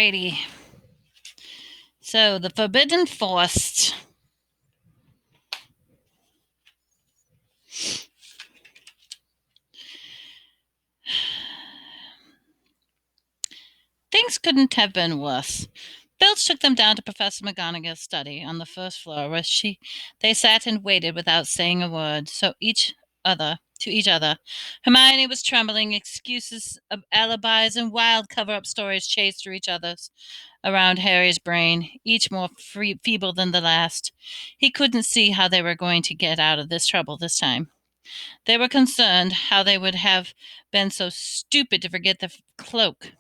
Alrighty. So, the Forbidden Forest. Things couldn't have been worse. Filch took them down to Professor McGonagall's study on the first floor, where they sat and waited without saying a word, to each other. Hermione was trembling. Excuses, alibis, and wild cover-up stories chased through each other's around Harry's brain, each more feeble than the last. He couldn't see how they were going to get out of this trouble this time. They were concerned how they would have been so stupid to forget the cloak.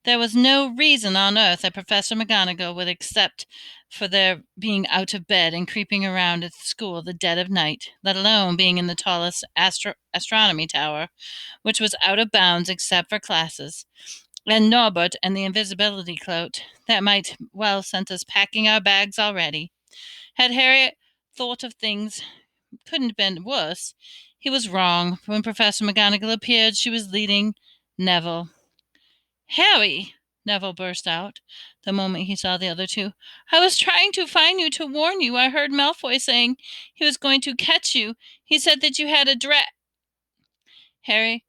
There was no reason on earth that Professor McGonagall would accept for their being out of bed and creeping around at school at the dead of night, let alone being in the tallest astronomy tower, which was out of bounds except for classes, and Norbert and the invisibility cloak that might well sent us packing our bags already. Had Harry thought of things couldn't have been worse, he was wrong. When Professor McGonagall appeared, she was leading Neville. "Harry!" Neville burst out, the moment he saw the other two. "I was trying to find you to warn you. I heard Malfoy saying he was going to catch you. He said that you had a Harry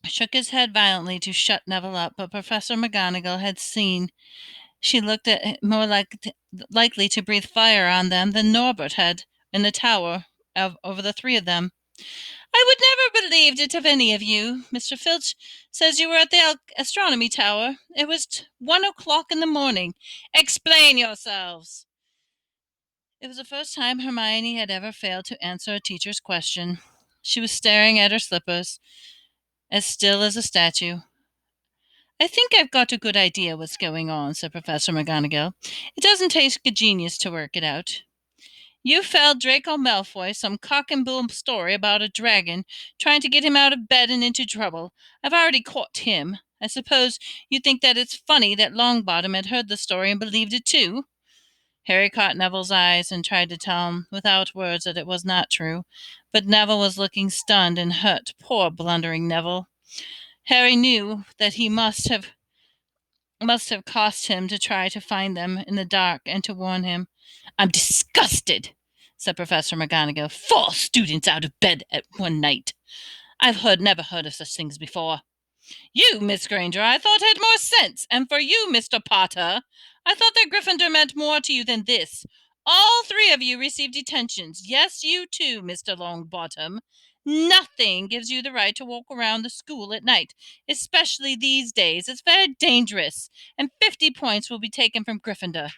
shook his head violently to shut Neville up, but Professor McGonagall had seen. She looked at more likely to breathe fire on them than Norbert had in the tower over the three of them. "I would never believed it of any of you. Mr. Filch says you were at the astronomy tower. It was 1 o'clock in the morning. Explain yourselves." It was the first time Hermione had ever failed to answer a teacher's question. She was staring at her slippers, as still as a statue. "I think I've got a good idea what's going on," said Professor McGonagall. "It doesn't take a genius to work it out. You fell Draco Malfoy some cock and bull story about a dragon, trying to get him out of bed and into trouble. I've already caught him. I suppose you think that it's funny that Longbottom had heard the story and believed it too?" Harry caught Neville's eyes and tried to tell him without words that it was not true, but Neville was looking stunned and hurt. Poor blundering Neville. Harry knew that he must have cost him to try to find them in the dark and to warn him. "I'm disgusted," said Professor McGonagall. "4 students out of bed at one night. Never heard of such things before. You, Miss Granger, I thought had more sense, and for you, Mr. Potter, I thought that Gryffindor meant more to you than this. All 3 of you received detentions. Yes, you too, Mr. Longbottom. Nothing gives you the right to walk around the school at night, especially these days. It's very dangerous, and 50 points will be taken from Gryffindor."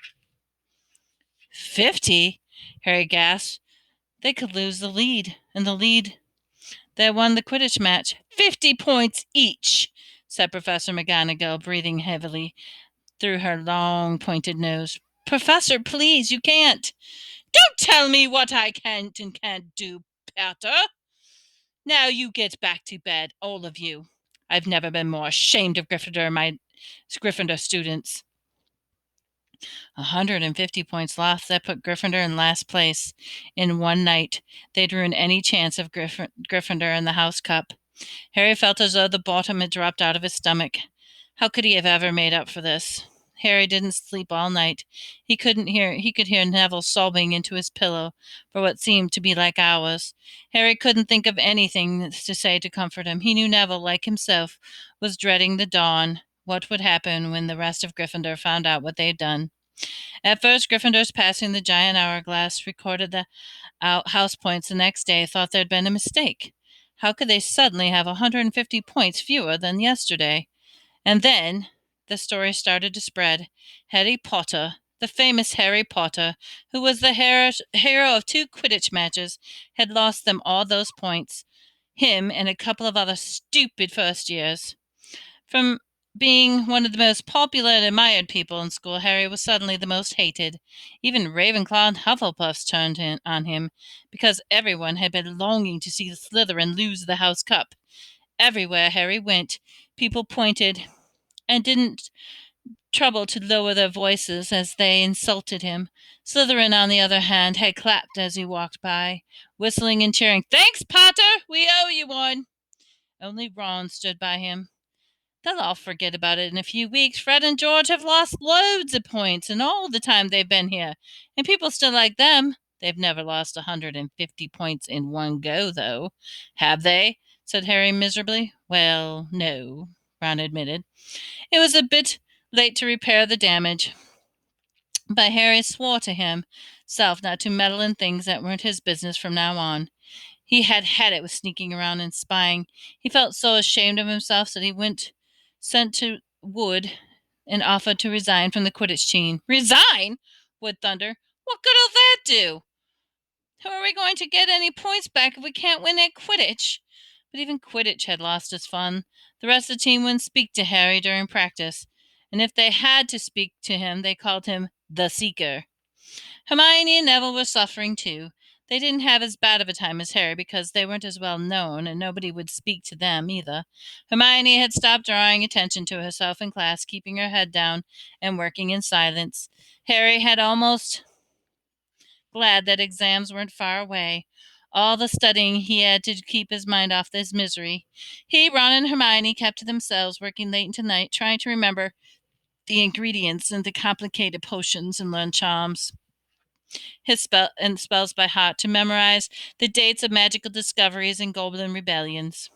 "50?" Harry gasped. "They could lose the lead, and the lead that won the Quidditch match." "50 points each," said Professor McGonagall, breathing heavily through her long, pointed nose. "Professor, please, you can't." "Don't tell me what I can't and can't do, Potter. Now you get back to bed, all of you. I've never been more ashamed of Gryffindor students." 150 points lost. That put Gryffindor in last place. In one night, they'd ruined any chance of Gryffindor in the House Cup. Harry felt as though the bottom had dropped out of his stomach. How could he have ever made up for this? Harry didn't sleep all night. He could hear Neville sobbing into his pillow for what seemed to be like hours. Harry couldn't think of anything to say to comfort him. He knew Neville, like himself, was dreading the dawn. What would happen when the rest of Gryffindor found out what they'd done? At first, Gryffindors passing the giant hourglass recorded the house points the next day thought there'd been a mistake. How could they suddenly have 150 points fewer than yesterday? And then the story started to spread. Harry Potter, the famous Harry Potter, who was the hero of 2 Quidditch matches, had lost them all those points. Him and a couple of other stupid first years. From being one of the most popular and admired people in school, Harry was suddenly the most hated. Even Ravenclaw and Hufflepuffs turned on him, because everyone had been longing to see Slytherin lose the House Cup. Everywhere Harry went, people pointed and didn't trouble to lower their voices as they insulted him. Slytherin, on the other hand, had clapped as he walked by, whistling and cheering. "Thanks, Potter! We owe you one!" Only Ron stood by him. They'll all forget about it in a few weeks. Fred and George have lost loads of points in all the time they've been here, and people still like them. They've never lost 150 points in one go, though, have they?" said Harry miserably. "Well, no," Ron admitted. It was a bit late to repair the damage, but Harry swore to himself not to meddle in things that weren't his business from now on. He had had it with sneaking around and spying. He felt so ashamed of himself that sent to Wood and offered to resign from the Quidditch team. "Resign?" Wood thundered. "What good'll that do? How are we going to get any points back if we can't win at Quidditch?" But even Quidditch had lost its fun. The rest of the team wouldn't speak to Harry during practice, and if they had to speak to him, they called him the Seeker. Hermione and Neville were suffering too. They didn't have as bad of a time as Harry because they weren't as well known, and nobody would speak to them either. Hermione had stopped drawing attention to herself in class, keeping her head down and working in silence. Harry had almost glad that exams weren't far away. All the studying he had to keep his mind off this misery. He, Ron, and Hermione kept to themselves, working late into night, trying to remember the ingredients and the complicated potions and learn charms spells by heart, to memorize the dates of magical discoveries and goblin rebellions.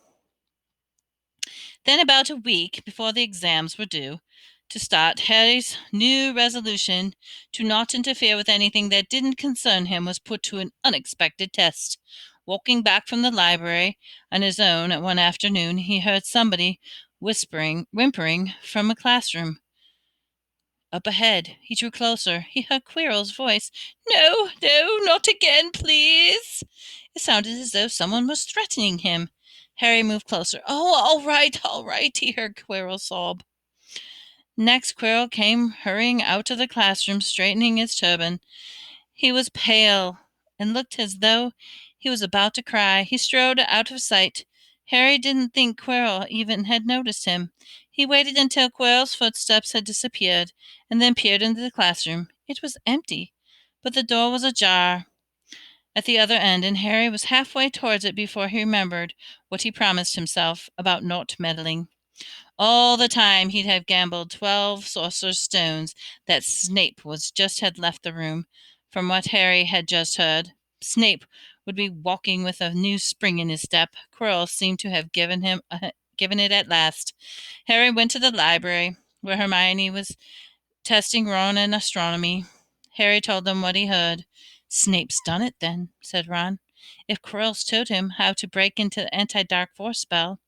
Then, about a week before the exams were due to start, Harry's new resolution to not interfere with anything that didn't concern him was put to an unexpected test. Walking back from the library on his own one afternoon, he heard somebody whimpering from a classroom. Up ahead, he drew closer. He heard Quirrell's voice. "No, no, not again, please." It sounded as though someone was threatening him. Harry moved closer. "Oh, all right," he heard Quirrell sob. Next, Quirrell came hurrying out of the classroom, straightening his turban. He was pale and looked as though he was about to cry. He strode out of sight. Harry didn't think Quirrell even had noticed him. He waited until Quirrell's footsteps had disappeared, and then peered into the classroom. It was empty, but the door was ajar at the other end, and Harry was halfway towards it before he remembered what he promised himself about not meddling. All the time he'd have gambled 12 sorcerer's stones that Snape was just had left the room. From what Harry had just heard, Snape would be walking with a new spring in his step. Quirrell seemed to have given it at last. Harry went to the library, where Hermione was testing Ron in astronomy. Harry told them what he heard. "Snape's done it, then," said Ron. "If Quirrell's taught him how to break into the anti-dark force spell."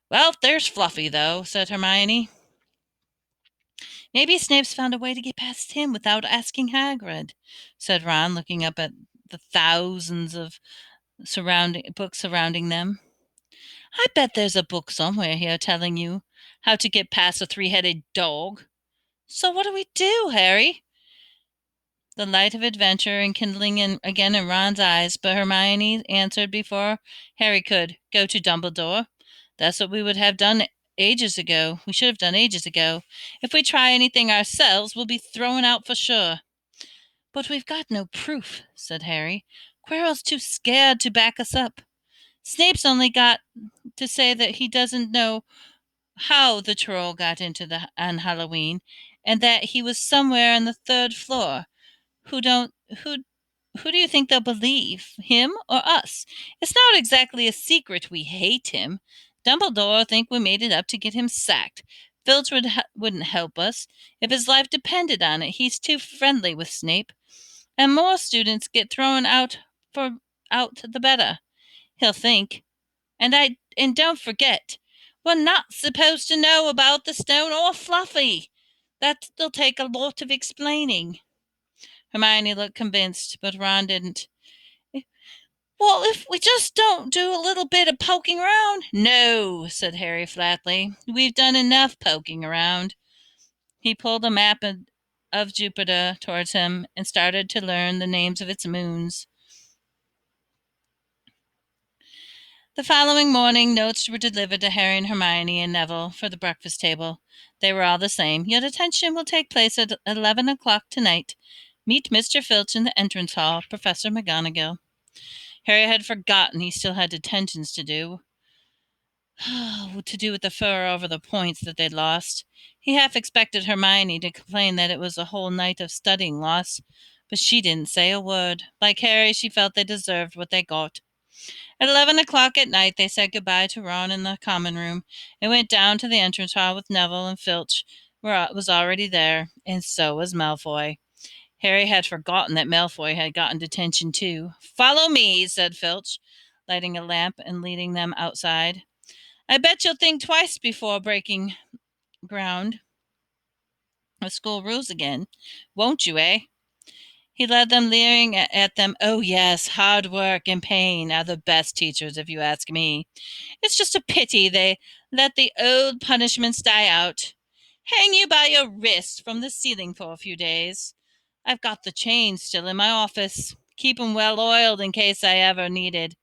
"Well, there's Fluffy, though," said Hermione. "Maybe Snape's found a way to get past him without asking Hagrid," said Ron, looking up at the thousands of books surrounding them. "I bet there's a book somewhere here telling you how to get past a three-headed dog. So what do we do, Harry?" The light of adventure enkindling again in Ron's eyes, but Hermione answered before Harry could. "Go to Dumbledore. That's what we would have done ages ago. We should have done ages ago. If we try anything ourselves, we'll be thrown out for sure." "But we've got no proof," said Harry. "Quirrell's too scared to back us up. Snape's only got to say that he doesn't know how the troll got into on Halloween, and that he was somewhere on the third floor. Who don't who who do you think they'll believe, him or us? It's not exactly a secret we hate him. Dumbledore think we made it up to get him sacked. Filch wouldn't help us if his life depended on it. He's too friendly with Snape, and more students get thrown out the better, he'll think. And don't forget, we're not supposed to know about the stone or Fluffy. That'll take a lot of explaining." Hermione looked convinced, but Ron didn't. "Well, if we just don't do a little bit of poking around." "No," said Harry flatly. "We've done enough poking around." He pulled a map of Jupiter towards him and started to learn the names of its moons. The following morning, notes were delivered to Harry and Hermione and Neville for the breakfast table. They were all the same. "Your detention will take place at 11 o'clock tonight. Meet Mr. Filch in the entrance hall. Professor McGonagall." Harry had forgotten he still had detentions to do. to do with the fur over the points that they'd lost. He half expected Hermione to complain that it was a whole night of studying lost, but she didn't say a word. Like Harry, she felt they deserved what they got. At 11 o'clock at night, they said goodbye to Ron in the common room and went down to the entrance hall with Neville, and Filch was already there, and so was Malfoy. Harry had forgotten that Malfoy had gotten detention too. "Follow me," said Filch, lighting a lamp and leading them outside. "I bet you'll think twice before breaking ground with school rules again, won't you, eh?" He led them, leering at them. "Oh, yes, hard work and pain are the best teachers, if you ask me. It's just a pity they let the old punishments die out. Hang you by your wrist from the ceiling for a few days. I've got the chains still in my office. Keep 'em well oiled in case I ever needed.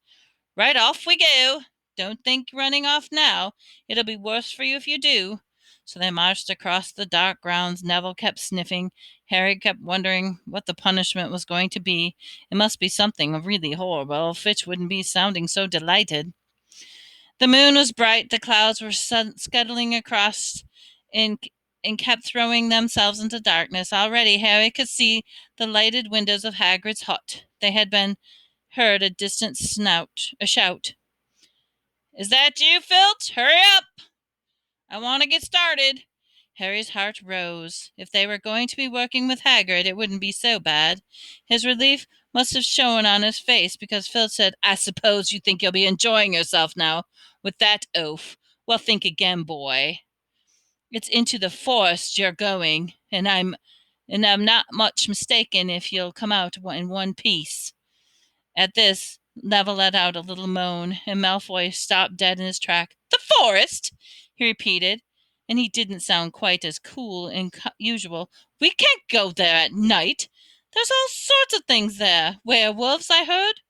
Right, off we go. Don't think running off now. It'll be worse for you if you do." So they marched across the dark grounds. Neville kept sniffing. Harry kept wondering what the punishment was going to be. It must be something really horrible. Fitch wouldn't be sounding so delighted. The moon was bright. The clouds were scuttling across and kept throwing themselves into darkness. Already Harry could see the lighted windows of Hagrid's hut. They had been heard a distant shout. "Is that you, Filch? Hurry up! I want to get started." Harry's heart rose. If they were going to be working with Hagrid, it wouldn't be so bad. His relief must have shown on his face, because Filch said, "I suppose you think you'll be enjoying yourself now, with that oaf. Well, think again, boy. It's into the forest you're going, and I'm not much mistaken if you'll come out in one piece." At this, Neville let out a little moan, and Malfoy stopped dead in his track. "The forest?" he repeated, and he didn't sound quite as cool as usual. "We can't go there at night. There's all sorts of things there. Werewolves, I heard."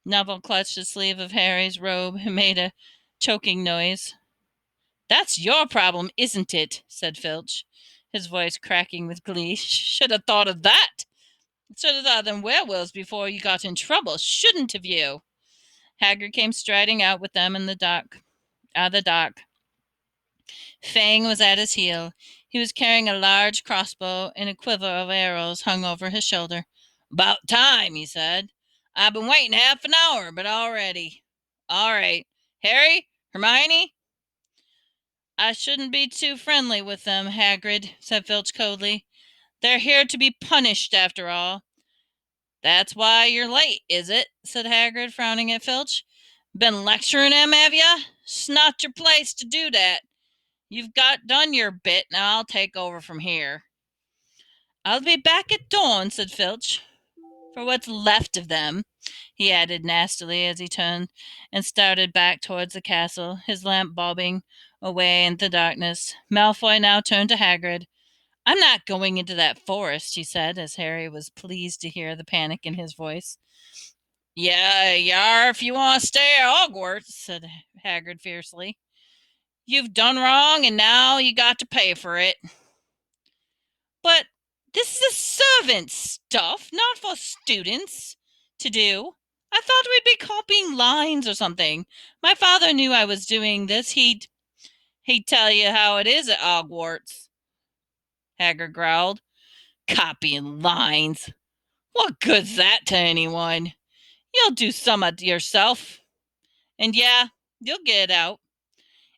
Neville clutched the sleeve of Harry's robe and made a choking noise. "That's your problem, isn't it?" said Filch, his voice cracking with glee. "Should have thought of that. Should have thought of them werewolves before you got in trouble, shouldn't have you?" Hagrid came striding out with them in the dock. Out of the dock. Fang was at his heel. He was carrying a large crossbow, and a quiver of arrows hung over his shoulder. "About time," he said. "I've been waiting half an hour, but already. All right. Harry? Hermione?" "I shouldn't be too friendly with them, Hagrid," said Filch coldly. "They're here to be punished, after all." "That's why you're late, is it?" said Hagrid, frowning at Filch. "Been lecturing him, have ya? It's not your place to do that. You've got done your bit, now I'll take over from here." "I'll be back at dawn," said Filch. "For what's left of them," he added nastily as he turned and started back towards the castle, his lamp bobbing away in the darkness. Malfoy now turned to Hagrid. "I'm not going into that forest," he said, as Harry was pleased to hear the panic in his voice. "Yeah, you are if you want to stay at Hogwarts," said Hagrid fiercely. "You've done wrong, and now you got to pay for it." "But this is servant stuff, not for students to do. I thought we'd be copying lines or something. My father knew I was doing this. He'd tell you how it is at Hogwarts," Hagrid growled. "Copying lines. What good's that to anyone? You'll do some of it yourself. And yeah, you'll get out.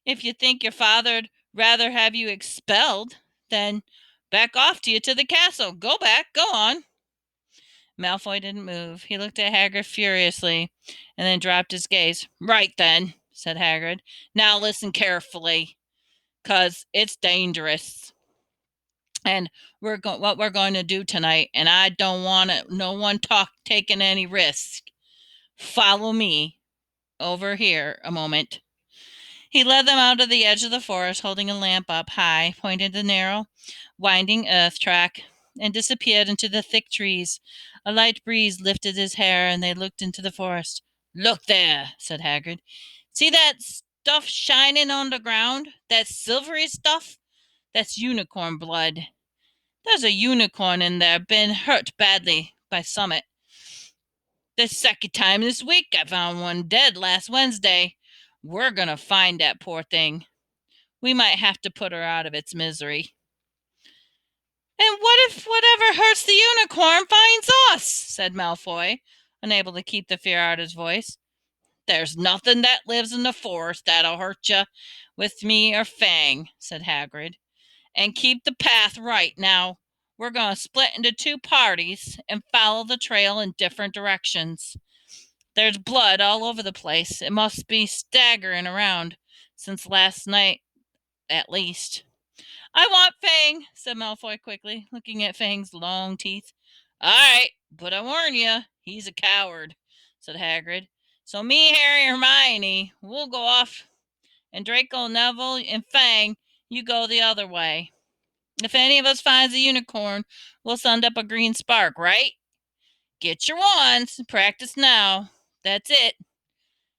If you think your father'd rather have you expelled, then back off to the castle. Go back, go on." Malfoy didn't move. He looked at Hagrid furiously, and then dropped his gaze. "Right then," said Hagrid. "Now listen carefully, 'cause it's dangerous. And what we're going to do tonight, and I don't want no one taking any risk. Follow me over here a moment." He led them out to the edge of the forest, holding a lamp up high, pointed the narrow, winding earth track, and disappeared into the thick trees. A light breeze lifted his hair, and they looked into the forest. "Look there," said Hagrid. "See that stuff shining on the ground? That silvery stuff? That's unicorn blood. There's a unicorn in there, been hurt badly by summit. The second time this week I found one dead last Wednesday. We're gonna find that poor thing. We might have to put her out of its misery." "And what if whatever hurts the unicorn finds us?" said Malfoy, unable to keep the fear out of his voice. "There's nothing that lives in the forest that'll hurt you with me or Fang," said Hagrid. "And keep the path right now. We're going to split into two parties and follow the trail in different directions. There's blood all over the place. It must be staggering around since last night, at least." "I want Fang," said Malfoy quickly, looking at Fang's long teeth. "All right, but I warn you, he's a coward," said Hagrid. "So me, Harry, and Hermione, we'll go off, and Draco, Neville, and Fang, you go the other way. If any of us finds a unicorn, we'll send up a green spark, right? Get your wands, practice now. That's it.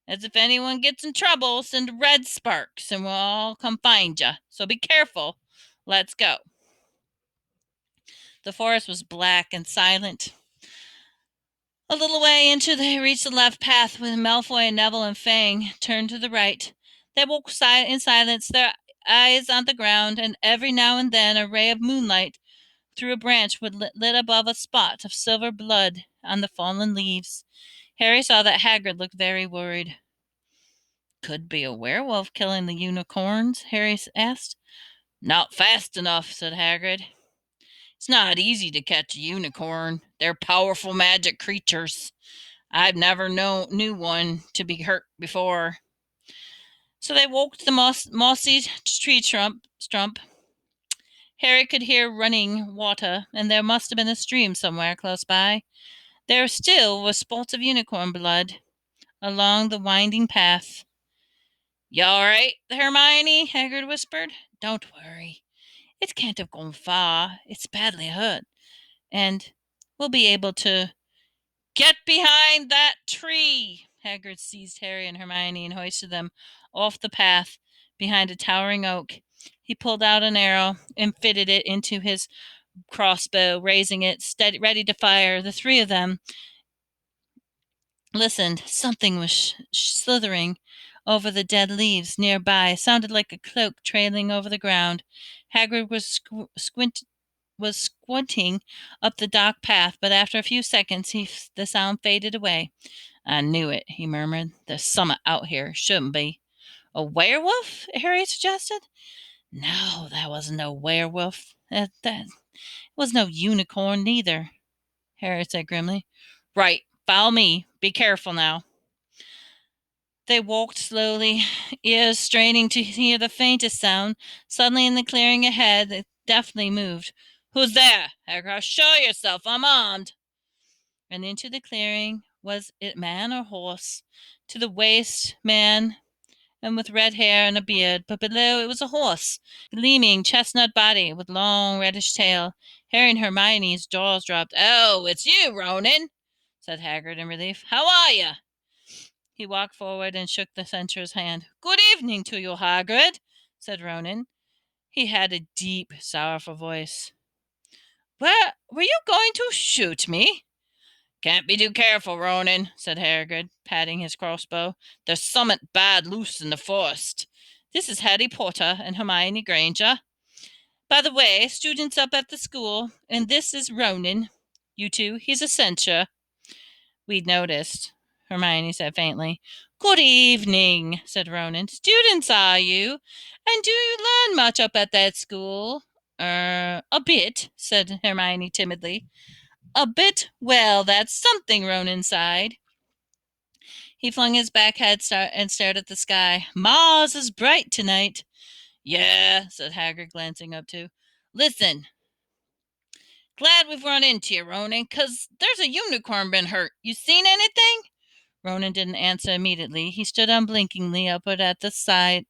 As if anyone gets in trouble, send red sparks, and we'll all come find you. So be careful. Let's go." The forest was black and silent. A little way into they reached the left path when Malfoy and Neville and Fang turned to the right. They walked in silence, their eyes on the ground, and every now and then a ray of moonlight through a branch would lit above a spot of silver blood on the fallen leaves. Harry saw that Hagrid looked very worried. "Could be a werewolf killing the unicorns?" Harry asked. "Not fast enough," said Hagrid. "It's not easy to catch a unicorn. They're powerful magic creatures. I've never knew one to be hurt before." So they walked the mossy tree stump. Harry could hear running water, and there must have been a stream somewhere close by. There still was spots of unicorn blood along the winding path. "You all right, Hermione?" Hagrid whispered. "Don't worry. It can't have gone far. It's badly hurt, and we'll be able to—" "Get behind that tree!" Hagrid seized Harry and Hermione and hoisted them off the path behind a towering oak. He pulled out an arrow and fitted it into his crossbow, raising it, steady, ready to fire. The three of them listened. Something was slithering over the dead leaves nearby. It sounded like a cloak trailing over the ground. Hagrid was squinting up the dark path, but after a few seconds the sound faded away. "I knew it," he murmured. "There's someone out here. Shouldn't be." "A werewolf?" Harry suggested. "No, that wasn't no werewolf. That was no unicorn neither," Harry said grimly. "Right, follow me. Be careful now." They walked slowly, ears straining to hear the faintest sound. Suddenly, in the clearing ahead, it definitely moved. "Who's there? Hagrid, show yourself. I'm armed." And into the clearing, was it man or horse? To the waist, man, and with red hair and a beard, but below it was a horse, gleaming chestnut body with long reddish tail. Harry and Hermione's jaws dropped. "Oh, it's you, Ronan," said Hagrid in relief. "How are you?" He walked forward and shook the Centaur's hand. "Good evening to you, Hagrid," said Ronan. He had a deep, sorrowful voice. "Were you going to shoot me?" "Can't be too careful, Ronan," said Hagrid, patting his crossbow. "There's summat bad loose in the forest. This is Harry Potter and Hermione Granger. By the way, students up at the school, and this is Ronan. You two, he's a censure." "We'd noticed," Hermione said faintly. "Good evening," said Ronan. "Students, are you? And do you learn much up at that school?" A bit," said Hermione timidly. "A bit? Well, that's something," Ronan sighed. He flung his back head and stared at the sky. "Mars is bright tonight." "Yeah," said Hagrid, glancing up too. "Listen, glad we've run into you, Ronan, 'cause there's a unicorn been hurt. You seen anything?" Ronan didn't answer immediately. He stood unblinkingly upward at the side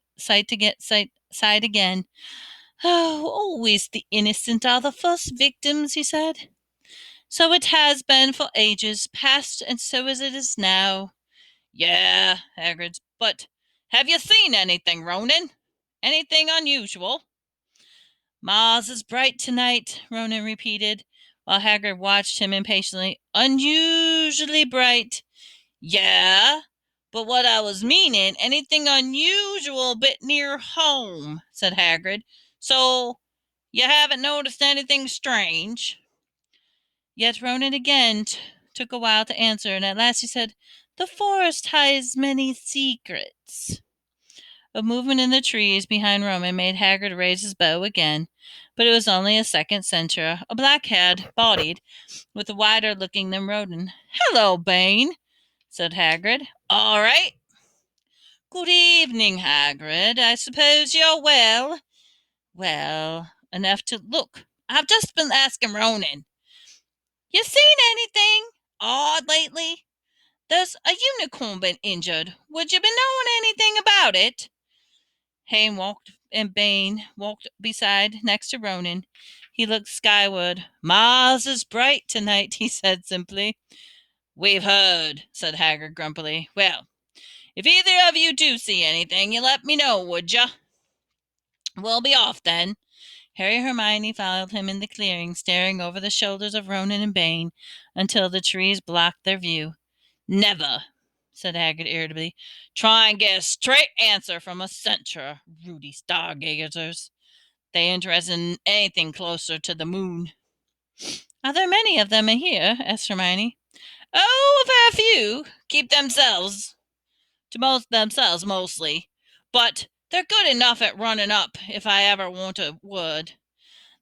again. "Oh, always the innocent are the first victims," he said. "So it has been for ages past, and so as it is now." "Yeah," Hagrid. "But have you seen anything, Ronan? Anything unusual?" "Mars is bright tonight," Ronan repeated, while Hagrid watched him impatiently. "Unusually bright." "Yeah? "But what I was meaning, anything unusual a bit near home," said Hagrid. "So you haven't noticed anything strange?" Yet Ronan again took a while to answer, and at last he said, "The forest hides many secrets." A movement in the trees behind Roman made Hagrid raise his bow again, but it was only a second Centaur, a black-haired, bodied, with a wider looking than Ronan. "Hello, Bane," said Hagrid. "All right." "Good evening, Hagrid. I suppose you're well?" "Well, enough to look. I've just been asking Ronan. You seen anything odd lately? There's a unicorn been injured. Would you be knowing anything about it?" Hayne walked and Bane walked beside next to Ronan. He looked skyward. "Mars is bright tonight," he said simply. "We've heard," said Hagrid grumpily. "Well, if either of you do see anything, you let me know, would you? We'll be off then." Harry and Hermione followed him in the clearing, staring over the shoulders of Ronan and Bane until the trees blocked their view. "Never," said Hagrid irritably, "try and get a straight answer from a Centaur, Rudy stargazers. They interested in anything closer to the moon." "Are there many of them here?" asked Hermione. "Oh, a fair few. Keep themselves to themselves mostly. But they're good enough at running up if I ever want a word.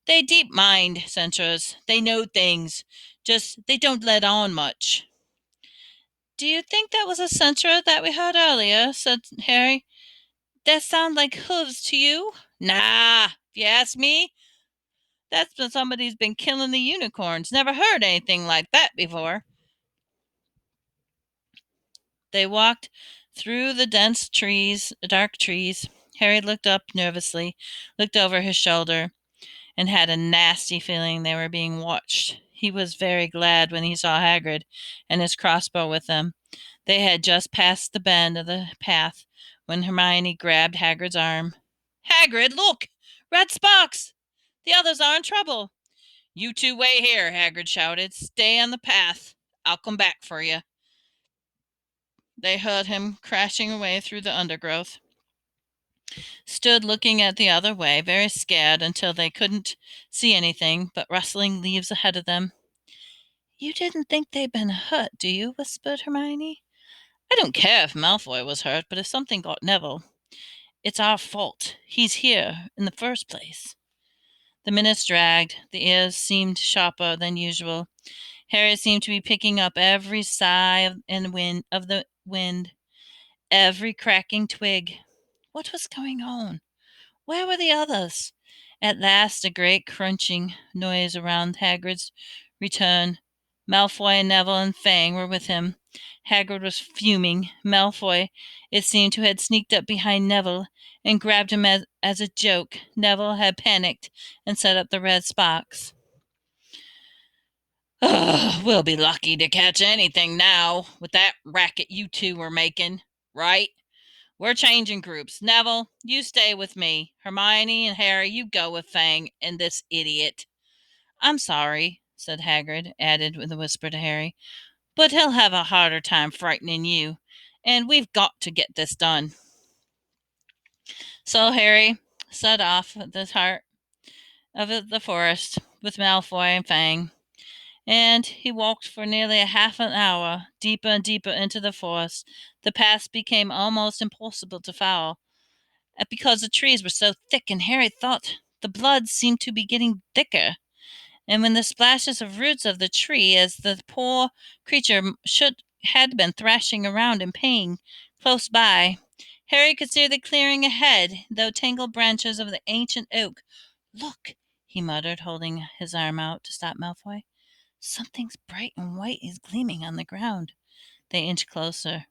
They deep mind Centaurs. They know things. Just they don't let on much." "Do you think that was a Centaur that we heard earlier?" said Harry. "That sound like hooves to you?" "Nah, if you ask me, that's when somebody's been killing the unicorns. Never heard anything like that before." They walked through the dense trees, dark trees. Harry looked up nervously, looked over his shoulder, and had a nasty feeling they were being watched. He was very glad when he saw Hagrid and his crossbow with them. They had just passed the bend of the path when Hermione grabbed Hagrid's arm. "Hagrid, look! Red sparks! The others are in trouble." "You two wait here," Hagrid shouted. "Stay on the path. I'll come back for you." They heard him crashing away through the undergrowth, stood looking at the other way, very scared until they couldn't see anything but rustling leaves ahead of them. "You didn't think they'd been hurt, do you?" whispered Hermione. "I don't care if Malfoy was hurt, but if something got Neville, it's our fault. He's here in the first place." The minutes dragged. The ears seemed sharper than usual. Harry seemed to be picking up every sigh of the wind, every cracking twig. What was going on? Where were the others? At last a great crunching noise around Hagrid's return. Malfoy and Neville and Fang were with him. Hagrid was fuming. Malfoy, it seemed to had sneaked up behind Neville and grabbed him as a joke. Neville had panicked and set up the red sparks. "Ugh, we'll be lucky to catch anything now, with that racket you two were making, right? We're changing groups. Neville, you stay with me. Hermione and Harry, you go with Fang and this idiot." "I'm sorry," said Hagrid, added with a whisper to Harry, "but he'll have a harder time frightening you, and we've got to get this done." So Harry set off at the heart of the forest with Malfoy and Fang, and he walked for nearly a half an hour, deeper and deeper into the forest. The path became almost impossible to follow, because the trees were so thick, and Harry thought the blood seemed to be getting thicker. And when the splashes of roots of the tree, as the poor creature should had been thrashing around in pain close by, Harry could see the clearing ahead, the tangled branches of the ancient oak. "Look," he muttered, holding his arm out to stop Malfoy. "Something's bright and white is gleaming on the ground." They inched closer.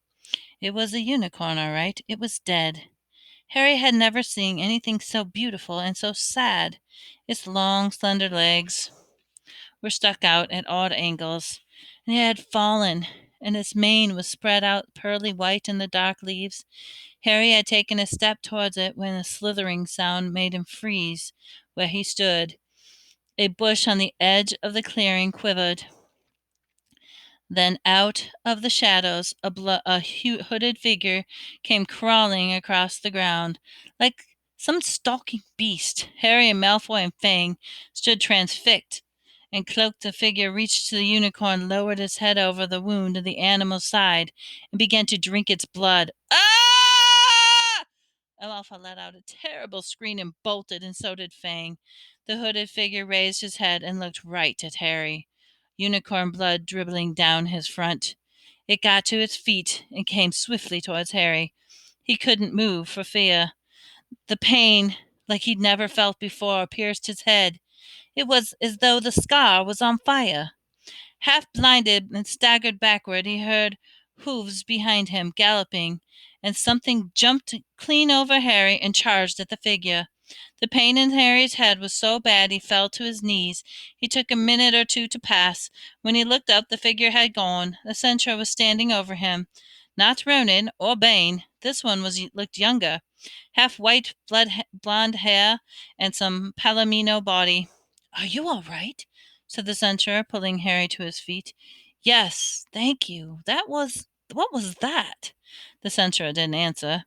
It was a unicorn, all right. It was dead. Harry had never seen anything so beautiful and so sad. Its long, slender legs were stuck out at odd angles, and it had fallen, and its mane was spread out pearly white in the dark leaves. Harry had taken a step towards it when a slithering sound made him freeze where he stood. A bush on the edge of the clearing quivered. Then out of the shadows a hooded figure came crawling across the ground like some stalking beast. Harry and Malfoy and Fang stood transfixed and cloaked. The figure reached to the unicorn, lowered its head over the wound in the animal's side, and began to drink its blood. Ah! Malfoy let out a terrible scream and bolted, and so did Fang. The hooded figure raised his head and looked right at Harry, unicorn blood dribbling down his front. It got to its feet and came swiftly towards Harry. He couldn't move for fear. The pain, like he'd never felt before, pierced his head. It was as though the scar was on fire. Half blinded and staggered backward, he heard hoofs behind him galloping, and something jumped clean over Harry and charged at the figure. The pain in Harry's head was so bad he fell to his knees. He took a minute or two to pass. When he looked up, the figure had gone. The centaur was standing over him. Not Ronan or Bane. This one looked younger. Half white blonde hair and some palomino body. "Are you all right?" said the centaur, pulling Harry to his feet. "Yes, thank you. What was that?" The centaur didn't answer.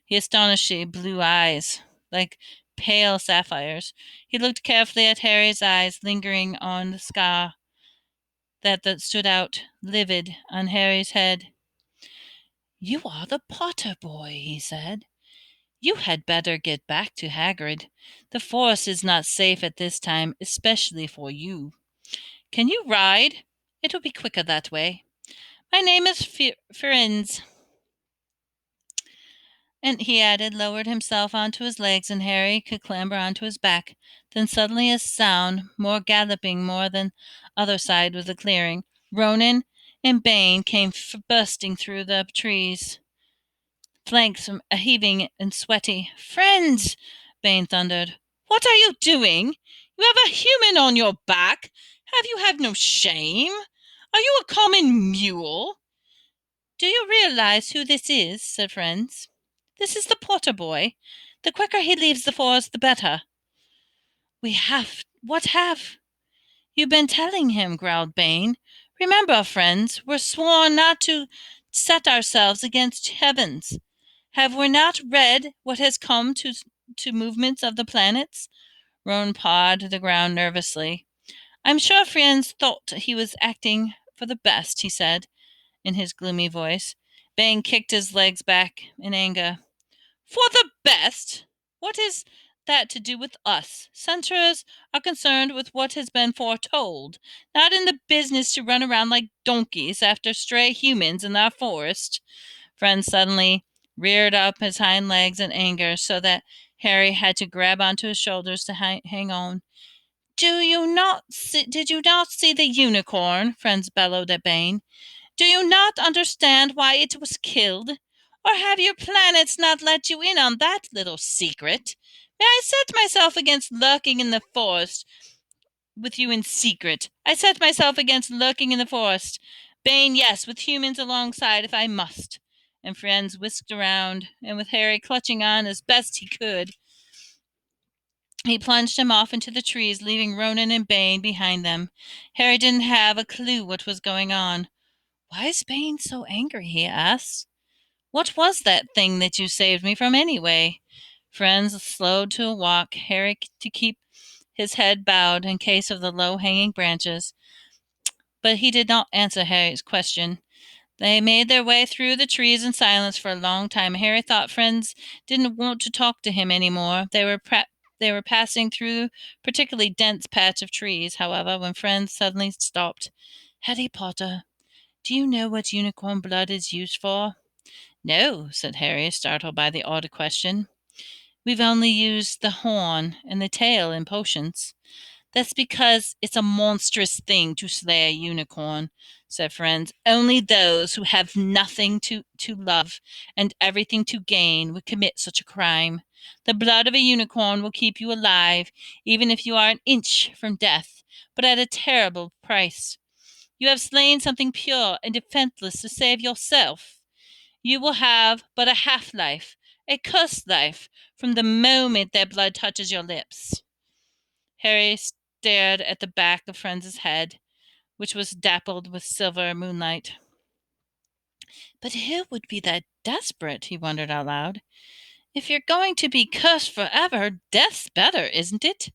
He astonishing blue eyes, like pale sapphires. He looked carefully at Harry's eyes, lingering on the scar that stood out livid on Harry's head. "You are the Potter boy," he said. "You had better get back to Hagrid. The forest is not safe at this time, especially for you. Can you ride? It will be quicker that way. My name is Firenze." And he added, lowered himself onto his legs, and Harry could clamber onto his back. Then suddenly a sound, more galloping, more than other side of the clearing. Ronan and Bane came bursting through the trees, flanks heaving and sweaty. "Friends!" Bane thundered. "What are you doing? You have a human on your back! Have you no shame? Are you a common mule?" "Do you realize who this is?" said Friends. "This is the Potter boy. The quicker he leaves the forest, the better." What have you been telling him?" growled Bane. "Remember, friends, we're sworn not to set ourselves against heavens. Have we not read what has come to movements of the planets?" Rowan pawed the ground nervously. "I'm sure Friends thought he was acting for the best," he said in his gloomy voice. Bane kicked his legs back in anger. "For the best? What is that to do with us? Centaurs are concerned with what has been foretold, not in the business to run around like donkeys after stray humans in our forest." Friend suddenly reared up his hind legs in anger, so that Harry had to grab onto his shoulders to hang on. Did you not see the unicorn?" Friends bellowed at Bane. "Do you not understand why it was killed? Or have your planets not let you in on that little secret? May I set myself against lurking in the forest with you in secret? I set myself against lurking in the forest. Bane, yes, with humans alongside if I must." And Friends whisked around, and with Harry clutching on as best he could, he plunged him off into the trees, leaving Ronan and Bane behind them. Harry didn't have a clue what was going on. "Why is Bane so angry?" he asked. "What was that thing that you saved me from anyway?" Friends slowed to a walk, Harry to keep his head bowed in case of the low-hanging branches. But he did not answer Harry's question. They made their way through the trees in silence for a long time. Harry thought Friends didn't want to talk to him any more. They were passing through a particularly dense patch of trees, however, when Friends suddenly stopped. "Harry Potter, do you know what unicorn blood is used for?" "No," said Harry, startled by the odd question. "We've only used the horn and the tail in potions." "That's because it's a monstrous thing to slay a unicorn," said Friends. "Only those who have nothing to love and everything to gain would commit such a crime. The blood of a unicorn will keep you alive, even if you are an inch from death, but at a terrible price. You have slain something pure and defenseless to save yourself. You will have but a half-life, a cursed life, from the moment their blood touches your lips." Harry stared at the back of Friends' head. which was dappled with silver moonlight. But who would be that desperate? He wondered out loud. If you're going to be cursed forever, death's better, isn't it?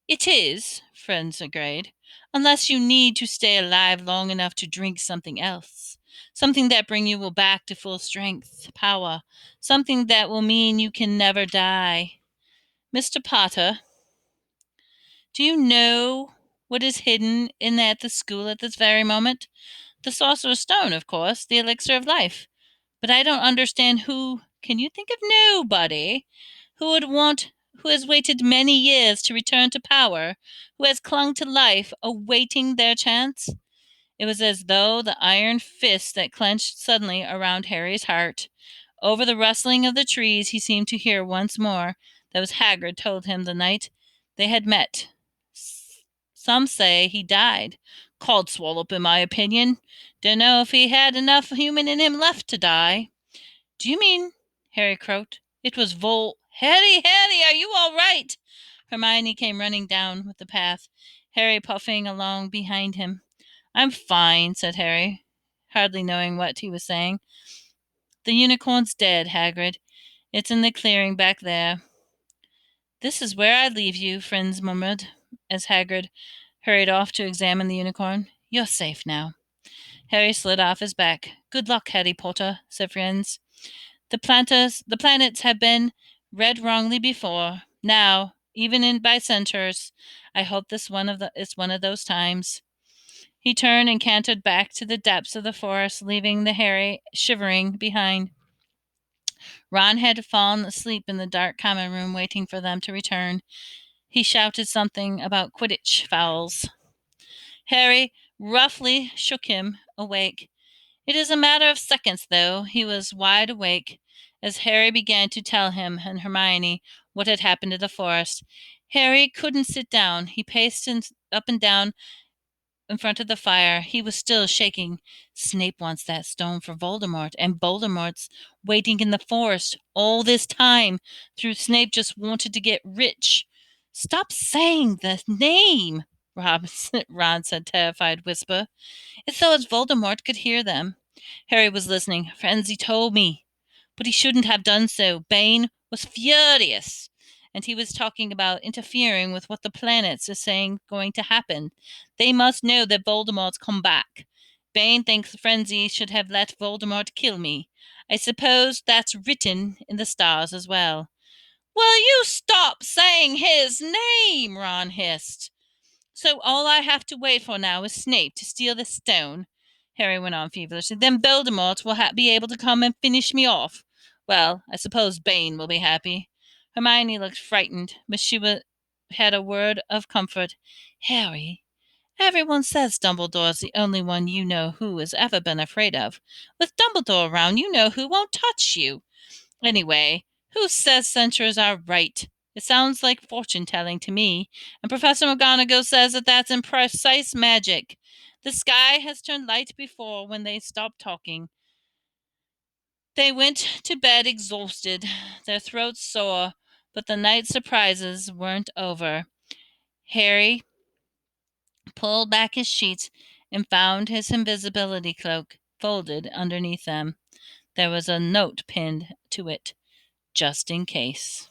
It is, friends agreed, unless you need to stay alive long enough to drink something else. Something that bring you back to full strength, power. Something that will mean you can never die. Mr. Potter, do you know what is hidden in at the school at this very moment? The Sorcerer's Stone, of course, the elixir of life. But I don't understand who. Can you think of nobody who would want, who has waited many years to return to power, who has clung to life, awaiting their chance? It was as though the iron fist that clenched suddenly around Harry's heart. Over the rustling of the trees he seemed to hear once more those Hagrid told him the night they had met. Some say he died. Codswallop, in my opinion. Dunno if he had enough human in him left to die. Do you mean, Harry croaked, it was Harry, are you all right? Hermione came running down the path, Harry puffing along behind him. I'm fine, said Harry, hardly knowing what he was saying. The unicorn's dead, Hagrid. It's in the clearing back there. This is where I leave you, friends murmured, as Hagrid hurried off to examine the unicorn. You're safe now. Harry slid off his back. Good luck, Harry Potter, said Friends. The planets have been read wrongly before. Now, even in by centaurs, I hope this is one of those times. He turned and cantered back to the depths of the forest, leaving the Harry shivering behind. Ron had fallen asleep in the dark common room, waiting for them to return. He shouted something about Quidditch fouls. Harry roughly shook him awake. It is a matter of seconds, though. He was wide awake as Harry began to tell him and Hermione what had happened in the forest. Harry couldn't sit down. He paced up and down in front of the fire. He was still shaking. Snape wants that stone for Voldemort, and Voldemort's waiting in the forest all this time. Through Snape just wanted to get rich. Stop saying the name, Ron said, terrified whisper. It's though as Voldemort could hear them. Harry was listening. Frenzy told me. But he shouldn't have done so. Bane was furious. And he was talking about interfering with what the planets are saying going to happen. They must know that Voldemort's come back. Bane thinks Frenzy should have let Voldemort kill me. I suppose that's written in the stars as well. Will you stop saying his name? Ron hissed. So all I have to wait for now is Snape to steal the stone, Harry went on feverishly. Then Voldemort will be able to come and finish me off. Well, I suppose Bane will be happy. Hermione looked frightened, but she had a word of comfort. Harry, everyone says Dumbledore's the only one you know who has ever been afraid of. With Dumbledore around, you know who won't touch you. Anyway, who says centaurs are right? It sounds like fortune-telling to me, and Professor McGonagall says that that's imprecise magic. The sky has turned light before when they stopped talking. They went to bed exhausted, their throats sore, but the night surprises weren't over. Harry pulled back his sheets and found his invisibility cloak folded underneath them. There was a note pinned to it, just in case.